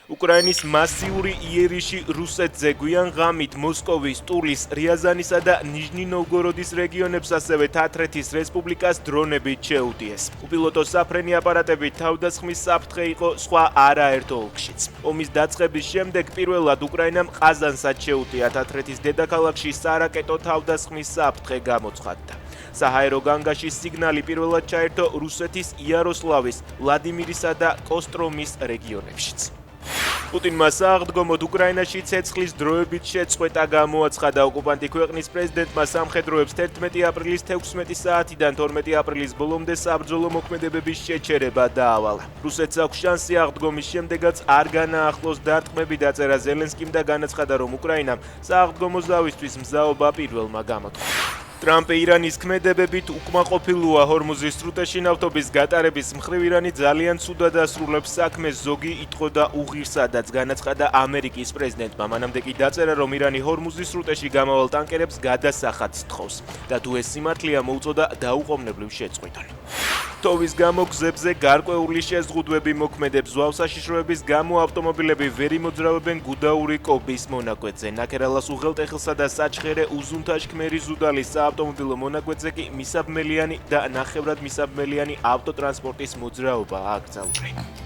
უკრაინის მასიური იერიში რუსეთზე გვიან ღამით მოსკოვის, ტულის, რიაზანისა და ნიჟნი-ნოვგოროდის რეგიონებს, ასევე თათრეთის რესპუბლიკას დრონებით შეუტიეს. უპილოტო საფრენი აპარატები თავდასხმის საფრთხე იყო სხვა არაერთ ოლქშიც. ომის დაწყების შემდეგ პირველად უკრაინამ ყაზანსაც შეუტია თათრეთის დედაქალაქში სარაკეტო თავდასხმის საფრთხე გამოცხადდა. საჰაერო განგაშის სიგნალი პირველად ჩაერთო რუსეთის იაროსლავის, ვლადიმირისა და კოსტრომის რეგიონებშიც. პუტინმა სააღდგომოდ უკრაინაში ცეცხლის დროებით შეწყვეტა გამოაცხადა. ოკუპანტი ქვეყნის პრეზიდენტმა სამხედროებს 11 აპრილის 16 საათიდან 12 აპრილის ბოლომდე საბრძოლო მოქმედებების შეჩერება დაავალა. რუსეთს აქვს შანსი აღდგომის შემდეგაც არ განაახლოს დარტყმები, დაწერა ზელენსკიმ და განაცხადა, რომ უკრაინამ სააღდგომო ზავისთვის მზაობა პირველმა გამოთქვა. ტრამპი ირანის ქმედებებით უკმაყოფილოა ჰორმუზის სრუტეში ნავთობის გატარების მხრივ. ირანი ძალიან ცუდად ასრულებს საქმეს, ზოგი იტყო და უღირსადაც, განაცხადა ამერიკის პრეზიდენტმა. მანამდე კი დაწერა, რომ ირანი ჰორმუზის სრუტეში გამავალ ტანკერებს გადასახადს თხოვს და თუ ეს სიმართლეა, მოუწოდა დაუყოვნებლივ შეწყვიტონ. ტოვის გამო გზებზე გარკვეული შეზღუდვები მოქმედებს. ზვავ საშიშროების გამო ავტომობილები ვერ იმოძრავებენ გუდაური კობის მონაკვეთზე. ნაქერალას უღელტეხილსა და საჩხერე უზუნთაშქმერი ზუდალის საავტომობილო მონაკვეთზე კი მისაბმელიანი და ნახევრად მისაბმელიანი ავტოტრანსპორტის მოძრაობაა აკრძალული.